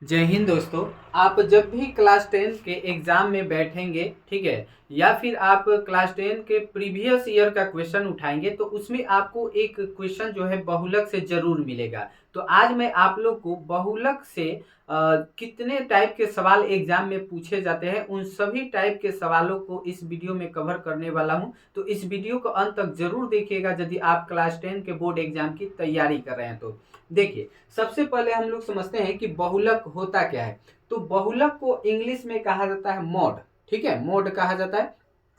जय हिंद दोस्तों। आप जब भी क्लास 10 के एग्जाम में बैठेंगे, ठीक है, या फिर आप क्लास 10 के प्रीवियस ईयर का क्वेश्चन उठाएंगे तो उसमें आपको एक क्वेश्चन जो है बहुलक से जरूर मिलेगा। तो आज मैं आप लोग को बहुलक से कितने टाइप के सवाल एग्जाम में पूछे जाते हैं उन सभी टाइप के सवालों को इस वीडियो में कवर करने वाला हूं। तो इस वीडियो को अंत तक जरूर देखिएगा यदि आप क्लास 10 के बोर्ड एग्जाम की तैयारी कर रहे हैं। तो देखिए, सबसे पहले हम लोग समझते हैं कि बहुलक होता क्या है। तो बहुलक को इंग्लिश में कहा जाता है मॉड, ठीक है, मॉड कहा जाता है।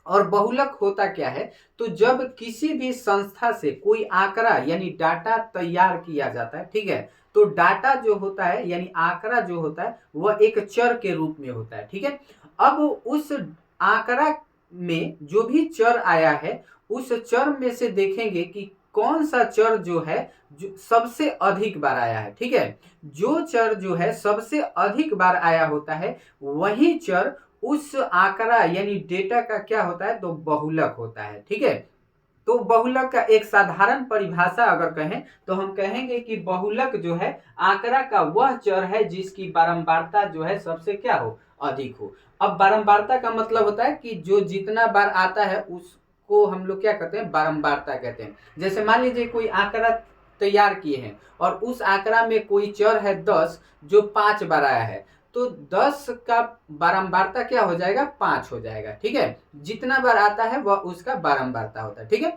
और बहुलक होता क्या है, तो जब किसी भी संस्था से कोई आंकड़ा यानी डाटा तैयार किया जाता है, ठीक है, तो डाटा जो होता है यानी आंकड़ा जो होता है वह एक चर के रूप में होता है, ठीक है। अब उस आंकड़ा में जो भी चर आया है उस चर में से देखेंगे कि कौन सा चर जो है जो सबसे अधिक बार आया है, ठीक है। जो चर जो है सबसे अधिक बार आया होता है वही चर उस आंकड़ा यानी डेटा का क्या होता है, तो बहुलक होता है, ठीक है। तो बहुलक का एक साधारण परिभाषा अगर कहें तो हम कहेंगे कि बहुलक जो है आंकड़ा का वह चर है जिसकी बारंबारता जो है सबसे क्या हो, अधिक हो। अब बारंबारता का मतलब होता है कि जो जितना बार आता है उसको हम लोग क्या कहते हैं, बारंबारता कहते हैं। जैसे मान लीजिए कोई आंकड़ा तैयार किए हैं और उस आंकड़ा में कोई चर है 10 जो 5 बार आया है, तो 10 का बारंबारता क्या हो जाएगा, 5 हो जाएगा, ठीक है। जितना बार आता है वह उसका बारंबारता होता है, ठीक है।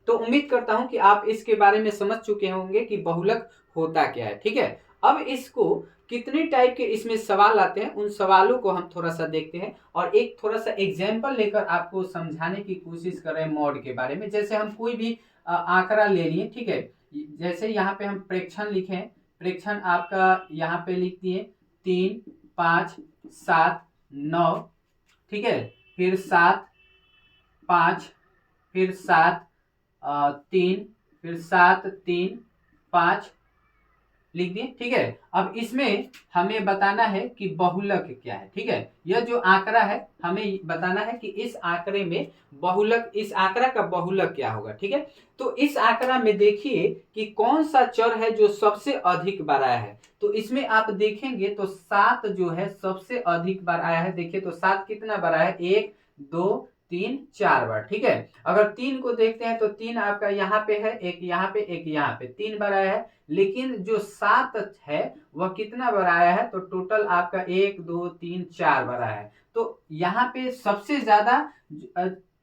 तो उम्मीद करता हूं कि आप इसके बारे में समझ चुके होंगे कि बहुलक होता क्या है, ठीक है। अब इसको कितने टाइप के इसमें सवाल आते हैं उन सवालों को हम थोड़ा सा देखते हैं और एक थोड़ा सा एग्जाम्पल लेकर आपको समझाने की कोशिश कर रहे हैं मॉड के बारे में। जैसे हम कोई भी आंकड़ा ले लिए, ठीक है। जैसे यहाँ पे हम प्रेक्षण लिखे हैं, प्रेक्षण आपका यहाँ पे लिख दिए 3, 5, 7, 9, ठीक है। फिर 7, 5, फिर 7, 3, फिर 7, 3, 5 लिख दिए, ठीक है। अब इसमें हमें बताना है कि बहुलक क्या है, ठीक है। यह जो आंकड़ा है हमें बताना है कि इस आंकड़े में बहुलक, इस आंकड़ा का बहुलक क्या होगा, ठीक है। तो इस आंकड़ा में देखिए कि कौन सा चर है जो सबसे अधिक बार आया है। तो इसमें आप देखेंगे तो 7 जो है सबसे अधिक बार आया है। देखिए तो 7 कितना बार आया है, 1, 2, 3, 4 बार, ठीक है। अगर 3 को देखते हैं तो 3 आपका यहाँ पे है, एक यहाँ पे, एक यहाँ पे, 3 बार आया है। लेकिन जो 7 है वह कितना बार आया है, तो टोटल आपका 1, 2, 3, 4 बार आया है। तो यहाँ पे सबसे ज्यादा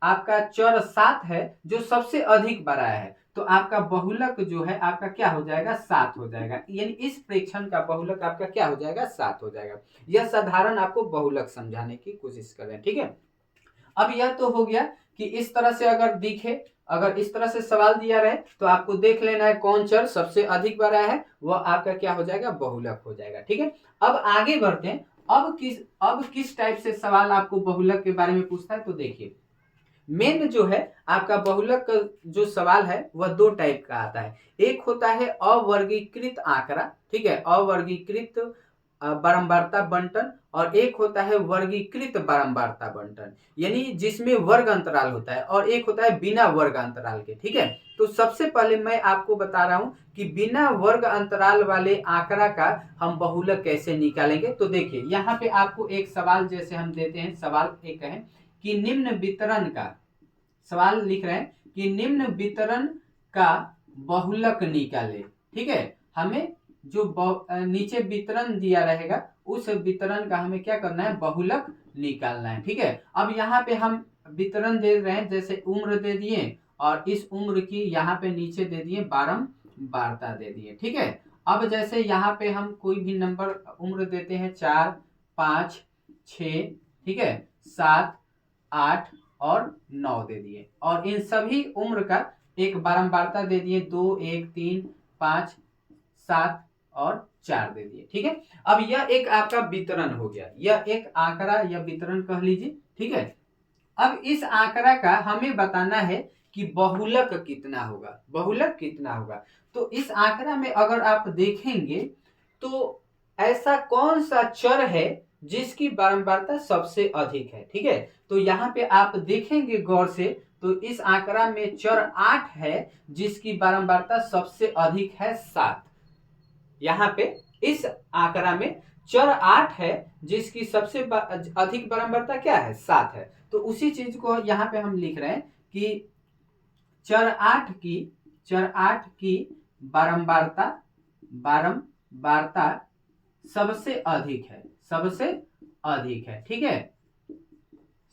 आपका चर 7 है जो सबसे अधिक बार आया है। तो आपका बहुलक जो है आपका क्या हो जाएगा, 7 हो जाएगा। यानी इस प्रेक्षण का बहुलक आपका क्या हो जाएगा, 7 हो जाएगा। यह साधारण आपको बहुलक समझाने की कोशिश कर रहे हैं, ठीक है। अब यह तो हो गया कि इस तरह से अगर दिखे, अगर इस तरह से सवाल दिया रहे तो आपको देख लेना है कौन चर सबसे अधिक बार आया है, वह आपका क्या हो जाएगा, बहुलक हो जाएगा, ठीक है। अब आगे बढ़ते हैं। अब किस टाइप से सवाल आपको बहुलक के बारे में पूछता है, तो देखिए मेन जो है आपका बहुलक का जो सवाल है वह दो टाइप का आता है। एक होता है अवर्गीकृत आंकड़ा, ठीक है, अवर्गीकृत बारंबारता बंटन, और एक होता है वर्गीकृत बारंबारता बंटन, यानी जिसमें वर्ग अंतराल होता है, और एक होता है बिना वर्ग अंतराल के, ठीक है। तो सबसे पहले मैं आपको बता रहा हूं कि बिना वर्ग अंतराल वाले आंकड़ा का हम बहुलक कैसे निकालेंगे। तो देखिए यहाँ पे आपको एक सवाल जैसे हम देते हैं, सवाल एक है कि निम्न वितरण का, सवाल लिख रहे हैं कि निम्न वितरण का बहुलक निकाले, ठीक है। हमें जो नीचे वितरण दिया रहेगा उस वितरण का हमें क्या करना है, बहुलक निकालना है, ठीक है। अब यहाँ पे हम वितरण दे रहे हैं, जैसे उम्र दे दिए और इस उम्र की यहाँ पे नीचे दे दिए बारंबारता दे दिए, ठीक है। अब जैसे यहाँ पे हम कोई भी नंबर उम्र देते हैं 4, 5, 6, ठीक है, 7, 8 और 9 दे दिए, और इन सभी उम्र का एक बारंबारता दे दिए 2, 1, 3, 5, 7 और 4 दे दिए, ठीक है। अब यह एक आपका वितरण हो गया, यह एक आंकड़ा या वितरण कह लीजिए, ठीक है। अब इस आंकड़ा का हमें बताना है कि बहुलक कितना होगा, बहुलक कितना होगा। तो इस आंकड़ा में अगर आप देखेंगे तो ऐसा कौन सा चर है जिसकी बारंबारता सबसे अधिक है, ठीक है। तो यहाँ पे आप देखेंगे गौर से तो इस आंकड़ा में चर 8 है जिसकी बारंबारता सबसे अधिक है 7। यहाँ पे इस आंकड़ा में चर 8 है जिसकी सबसे अधिक बारंबारता क्या है, 7 है। तो उसी चीज को यहाँ पे हम लिख रहे हैं कि चर 8 की बारंबारता बारंबारता सबसे अधिक है, सबसे अधिक है, ठीक है,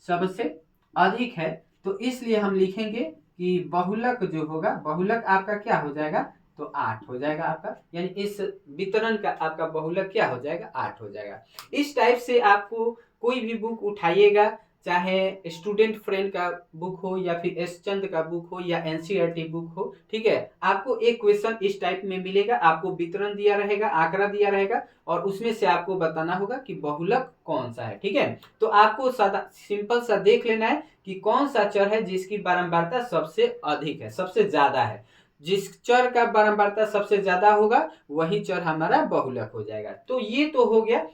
सबसे अधिक है। तो इसलिए हम लिखेंगे कि बहुलक जो होगा, बहुलक आपका क्या हो जाएगा, तो 8 हो जाएगा आपका, यानी इस वितरण का आपका बहुलक क्या हो जाएगा, 8 हो जाएगा। इस टाइप से आपको कोई भी बुक उठाइएगा, चाहे स्टूडेंट फ्रेंड का बुक हो या फिर एस चंद का बुक हो या एनसीईआरटी बुक हो, ठीक है, आपको एक क्वेश्चन इस टाइप में मिलेगा, आपको वितरण दिया रहेगा, आंकड़ा दिया रहेगा और उसमें से आपको बताना होगा कि बहुलक कौन सा है, ठीक है। तो आपको सिंपल सा देख लेना है कि कौन सा चर है जिसकी बारंबारता सबसे अधिक है, सबसे ज्यादा है। जिस चर का बारंबारता सबसे ज्यादा होगा वही चर हमारा बहुलक हो जाएगा। तो ये तो हो गया,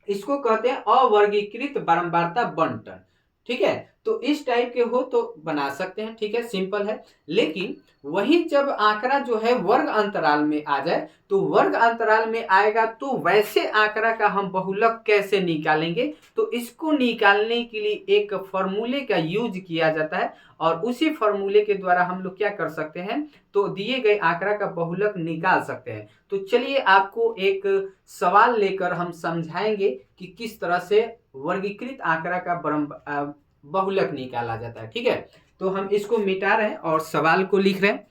इसको कहते हैं अवर्गीकृत बारंबारता बंटन, ठीक है। तो इस टाइप के हो तो बना सकते हैं, ठीक है, सिंपल है। लेकिन वही जब आंकड़ा जो है वर्ग अंतराल में आ जाए, तो वर्ग अंतराल में आएगा तो वैसे आंकड़ा का हम बहुलक कैसे निकालेंगे, तो इसको निकालने के लिए एक फॉर्मूले का यूज किया जाता है और उसी फॉर्मूले के द्वारा हम लोग क्या कर सकते हैं, तो दिए गए आंकड़ा का बहुलक निकाल सकते हैं। तो चलिए आपको एक सवाल लेकर हम समझाएंगे कि किस तरह से वर्गीकृत आंकड़ा का बहुलक निकाला जाता है, ठीक है। तो हम इसको मिटा रहे हैं और सवाल को लिख रहे हैं।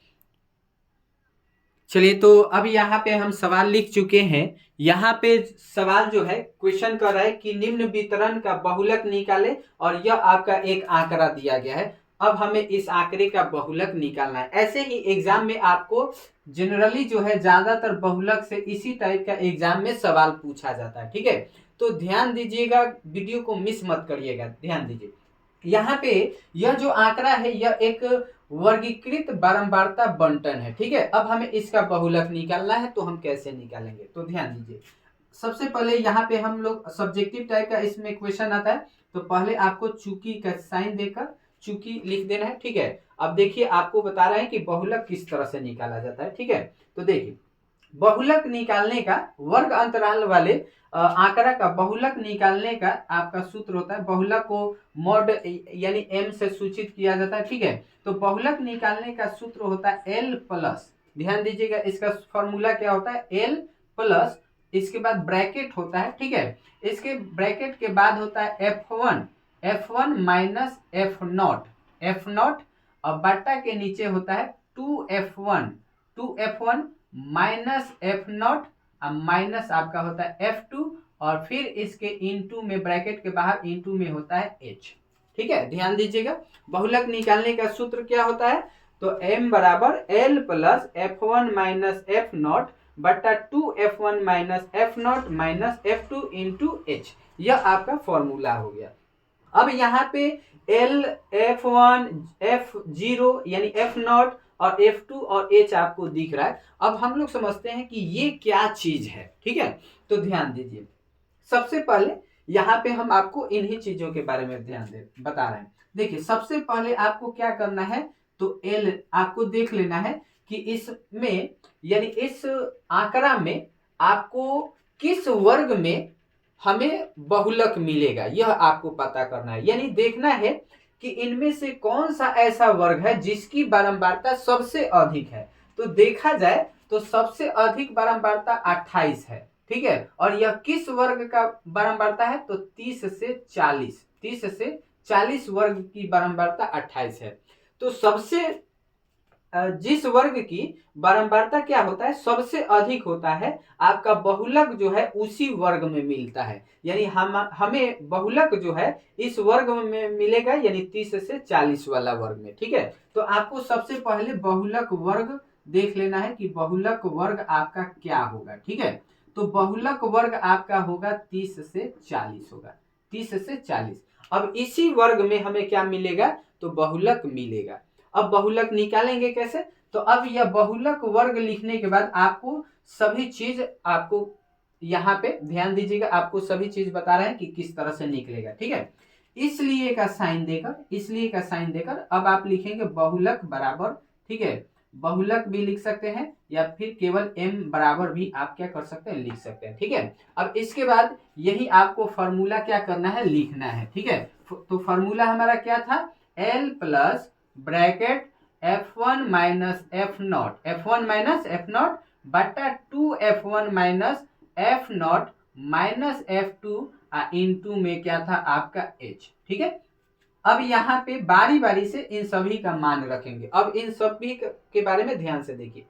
चलिए, तो अब यहाँ पे हम सवाल लिख चुके हैं। यहाँ पे सवाल जो है क्वेश्चन कर रहा है कि निम्न वितरण का बहुलक निकाले और यह आपका एक आंकड़ा दिया गया है। अब हमें इस आंकड़े का बहुलक निकालना है। ऐसे ही एग्जाम में आपको जनरली जो है ज्यादातर बहुलक से इसी टाइप का एग्जाम में सवाल पूछा जाता है, ठीक है। तो ध्यान दीजिएगा, वीडियो को मिस मत करिएगा, ध्यान दीजिए। यहाँ पे यह जो आंकड़ा है यह एक वर्गीकृत बारंबारता बंटन है, ठीक है। अब हमें इसका बहुलक निकालना है, तो हम कैसे निकालेंगे, तो ध्यान दीजिए। सबसे पहले यहाँ पे हम लोग सब्जेक्टिव टाइप का इसमें क्वेश्चन आता है, तो पहले आपको चूकी का साइन देकर चूकी लिख देना है, ठीक है। अब देखिए आपको बता रहे हैं कि बहुलक किस तरह से निकाला जाता है, ठीक है। तो देखिए, बहुलक निकालने का वर्ग अंतराल वाले आंकड़ा का बहुलक निकालने का आपका सूत्र होता है, बहुलक को मॉड यानी m से सूचित किया जाता है, ठीक है। तो बहुलक निकालने का सूत्र होता है l प्लस, ध्यान दीजिएगा इसका फॉर्मूला क्या होता है, l प्लस, इसके बाद ब्रैकेट होता है, ठीक है। इसके ब्रैकेट के बाद होता है f1 माइनस f0 और बट्टा के नीचे होता है 2f1 माइनस f0 माइनस आपका होता है f2 और फिर इसके इंटू में ब्रैकेट के बाहर इंटू में होता है h, ठीक है। ध्यान दीजिएगा बहुलक निकालने का सूत्र क्या होता है, तो m बराबर l plus f1 minus f0 बट्टा 2f1 minus f0 minus f2 into h, यह आपका फॉर्मूला हो गया। अब यहाँ पे L, F1, F0 यानी F0 और F2 और H आपको दिख रहा है। अब हम लोग समझते हैं कि ये क्या चीज है, ठीक है। तो ध्यान दीजिए, सबसे पहले यहाँ पे हम आपको इन्हीं चीजों के बारे में बता रहे हैं। देखिए, सबसे पहले आपको क्या करना है, तो L आपको देख लेना है कि इसमें यानी इस आंकड़ा में आपको किस वर्ग में हमें बहुलक मिलेगा, यह आपको पता करना है। यानी देखना है कि इनमें से कौन सा ऐसा वर्ग है जिसकी बारंबारता सबसे अधिक है। तो देखा जाए तो सबसे अधिक बारंबारता 28 है, ठीक है। और यह किस वर्ग का बारंबारता है, तो 30 से 40 वर्ग की बारंबारता 28 है। तो सबसे जिस वर्ग की बारंबारता क्या होता है, सबसे अधिक होता है, आपका बहुलक जो है उसी वर्ग में मिलता है। यानी हमें बहुलक जो है इस वर्ग में मिलेगा, यानी 30 से 40 वाला वर्ग में, ठीक है। तो आपको सबसे पहले बहुलक वर्ग देख लेना है कि बहुलक वर्ग आपका क्या होगा, ठीक है। तो बहुलक वर्ग आपका होगा 30 से 40 होगा, 30 से 40। अब इसी वर्ग में हमें क्या मिलेगा, तो बहुलक मिलेगा। अब बहुलक निकालेंगे कैसे, तो अब यह बहुलक वर्ग लिखने के बाद आपको सभी चीज आपको यहाँ पे ध्यान दीजिएगा, आपको सभी चीज बता रहे हैं कि किस तरह से निकलेगा, ठीक है। इसलिए का साइन देकर अब आप लिखेंगे बहुलक बराबर, ठीक है, बहुलक भी लिख सकते हैं या फिर केवल m बराबर भी आप क्या कर सकते हैं, लिख सकते हैं। ठीक है, अब इसके बाद यही आपको फॉर्मूला क्या करना है, लिखना है। ठीक है, तो फॉर्मूला हमारा क्या था, l plus bracket f1 minus F not बटा 2f1 minus F not minus f2 into में क्या था आपका h। ठीक है, अब यहाँ पे बारी बारी से इन सभी का मान रखेंगे। अब इन सभी के बारे में ध्यान से देखिए।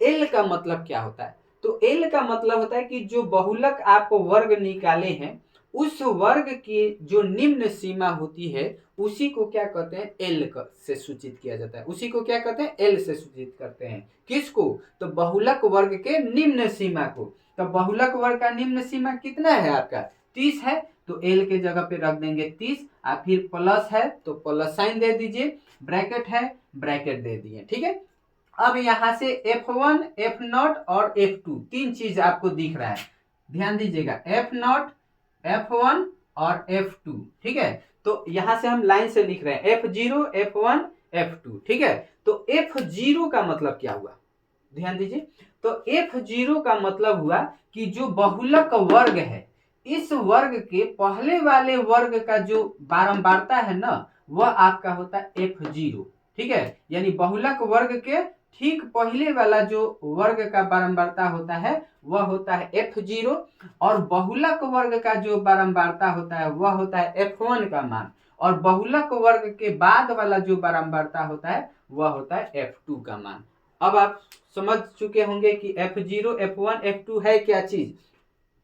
एल का मतलब क्या होता है, तो एल का मतलब होता है कि जो बहुलक आप वर्ग निकाले हैं उस वर्ग की जो निम्न सीमा होती है उसी को क्या कहते हैं, एल से सूचित किया जाता है। उसी को क्या कहते हैं, एल से सूचित करते हैं। किसको, तो बहुलक वर्ग के निम्न सीमा को। तो बहुलक वर्ग का निम्न सीमा कितना है आपका, 30 है, तो एल के जगह पे रख देंगे 30। फिर प्लस है तो प्लस साइन दे दीजिए, ब्रैकेट है ब्रैकेट दे दिए। ठीक है, अब यहां से F1 F0 और F2 तीन चीज आपको दिख रहा है, ध्यान दीजिएगा, F0 F1 और F2। ठीक है, तो यहां से हम लाइन से लिख रहे हैं F0 F1 F2। ठीक है, तो F0 का मतलब क्या हुआ, ध्यान दीजिए, तो F0 का मतलब हुआ कि जो बहुलक वर्ग है इस वर्ग के पहले वाले वर्ग का जो बारंबारता है ना वह आपका होता है F0। ठीक है, यानी बहुलक वर्ग के ठीक पहले वाला जो वर्ग का बारंबारता होता है वह होता है F0 और बहुलक वर्ग का जो बारंबारता होता है वह होता है F1 का मान, और बहुलक वर्ग के बाद वाला जो बारंबारता होता है वह होता है F2 का मान। अब आप समझ चुके होंगे कि F0 F1 F2 है क्या चीज।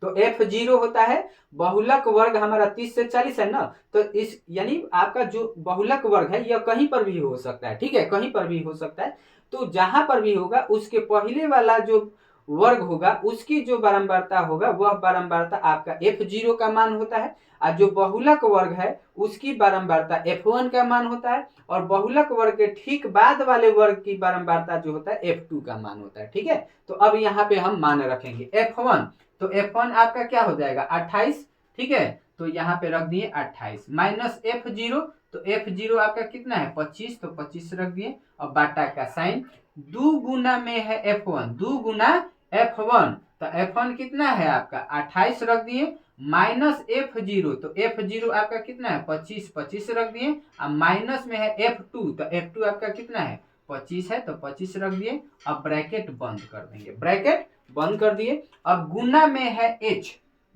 तो F0 होता है बहुलक वर्ग हमारा 30 से 40 है ना, तो इस यानी आपका जो बहुलक वर्ग है यह कहीं पर भी हो सकता है। ठीक है, कहीं पर भी हो सकता है, तो जहां पर भी होगा उसके पहले वाला जो वर्ग होगा उसकी जो बारंबारता होगा वह बारंबारता आपका F0 का मान होता है, और जो बहुलक वर्ग है उसकी बारंबारता F1 का मान होता है, और बहुलक वर्ग के ठीक बाद वाले वर्ग की बारंबारता जो होता है F2 का मान होता है। ठीक है, तो अब यहाँ पे हम मान रखेंगे F1, तो F1 आपका क्या हो जाएगा 28। ठीक है, तो यहाँ पे रख दिए 28 माइनस F0, तो F0 आपका कितना है 25, तो 25 रख दिए, और बाटा का साइन, दो गुना में है F1, दो गुना F1, तो F1 कितना है आपका 28 रख दिए, माइनस F0, तो F0 आपका कितना है 25, 25 रख दिए, और माइनस में है F2, तो F2 आपका कितना है 25 है, तो 25 रख दिए। अब ब्रैकेट बंद कर देंगे, ब्रैकेट बंद कर दिए। अब गुना में है h,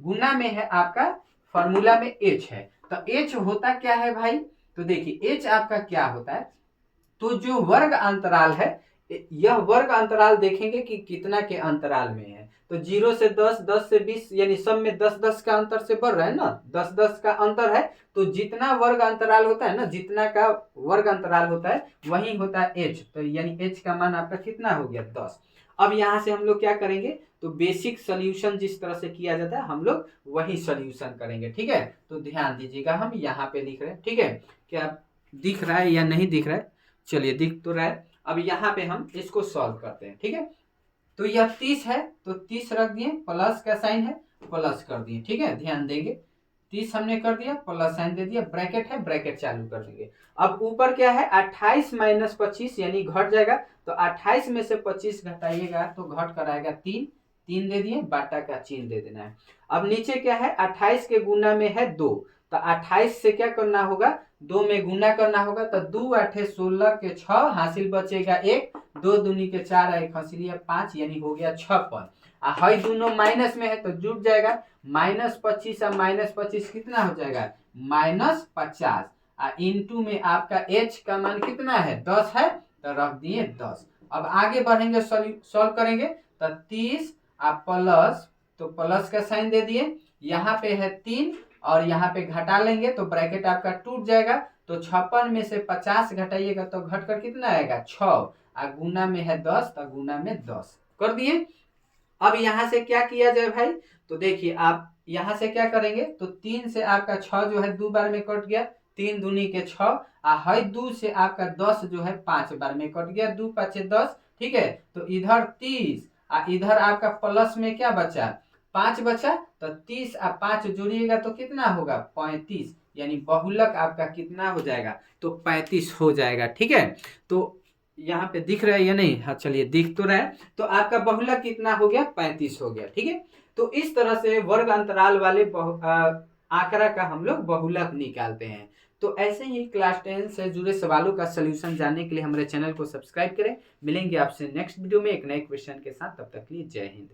गुना में है आपका फॉर्मूला में h है, तो h होता क्या है भाई, तो देखिए h आपका क्या होता है, तो जो वर्ग अंतराल है यह वर्ग अंतराल देखेंगे कि कितना के अंतराल में है, तो 0 से 10, 10 से 20, यानी सब में 10 10 का अंतर से बढ़ रहा है ना, 10 10 का अंतर है, तो जितना वर्ग अंतराल होता है ना, जितना का वर्ग अंतराल होता है वही होता है h, तो यानी h का मान आपका कितना हो गया 10। अब यहाँ से हम लोग क्या करेंगे, तो बेसिक सोल्यूशन जिस तरह से किया जाता है हम लोग वही सोल्यूशन करेंगे। ठीक है, तो ध्यान दीजिएगा, हम यहाँ पे लिख रहे हैं। ठीक है, क्या दिख रहा है या नहीं दिख रहा है, चलिए दिख तो रहा है। अब यहाँ पे हम इसको सॉल्व करते हैं। ठीक है, तो यह 30 है, तो 30 रख दिए, प्लस का साइन है प्लस कर दिए। ठीक है, ध्यान देंगे, 30 हमने कर दिया, प्लस साइन दे दिया, ब्रैकेट है ब्रैकेट चालू कर देंगे। अब ऊपर क्या है 28 माइनस 25 यानी घट जाएगा, तो 28 में से 25 घटाइएगा तो घट कर आएगा 3, 3 दे दिए, बाटा का चिन्ह दे देना है। अब नीचे क्या है 28 के गुना में है 2, तो 28 से क्या करना होगा 2 में गुना करना होगा, तो 2 8 16 के 6 हासिल बचेगा 1, 2 दूनी के 4 1 हासिल 5, यानी हो गया 56। हई दोनों माइनस में है तो जुट जाएगा, -25 और -25 कितना हो जाएगा -50, इंटू में आपका h का मान कितना है 10 है, तो रख दिए 10। अब आगे बढ़ेंगे, सॉल्व करेंगे, तो 30 प्लस, तो प्लस का साइन दे दिए, यहाँ पे है 3 और यहाँ पे घटा लेंगे तो ब्रैकेट आपका टूट जाएगा, तो 56 में से 50 घटाइएगा तो घट कर कितना आएगा 6, गुना में है 10, तो गुना में 10 कर दिए। अब यहाँ से क्या किया जाए भाई, तो देखिए आप यहाँ से क्या करेंगे, तो 3 से आपका 6 जो है 2 बार में कट गया, 3 दूनी के 6, हई 2 से आपका 10 जो है 5 बार में कट गया, 2 5 10। ठीक है, तो इधर 30 इधर आपका प्लस में क्या बचा 5 बचा, तो 30 और 5 जोड़िएगा तो कितना होगा 35, यानी बहुलक आपका कितना हो जाएगा तो 35 हो जाएगा। ठीक है, तो यहाँ पे दिख रहा है या नहीं? हाँ चलिए दिख तो रहा है। तो आपका बहुलक कितना हो गया? 35 हो गया। ठीक है, तो इस तरह से वर्ग अंतराल वाले आंकड़ा का हम लोग बहुलक निकालते हैं। तो ऐसे ही क्लास 10 से जुड़े सवालों का सलूशन जानने के लिए हमारे चैनल को सब्सक्राइब करें। मिलेंगे आपसे नेक्स्ट वीडियो में एक नए क्वेश्चन के साथ, तब तक के लिए जय हिंद।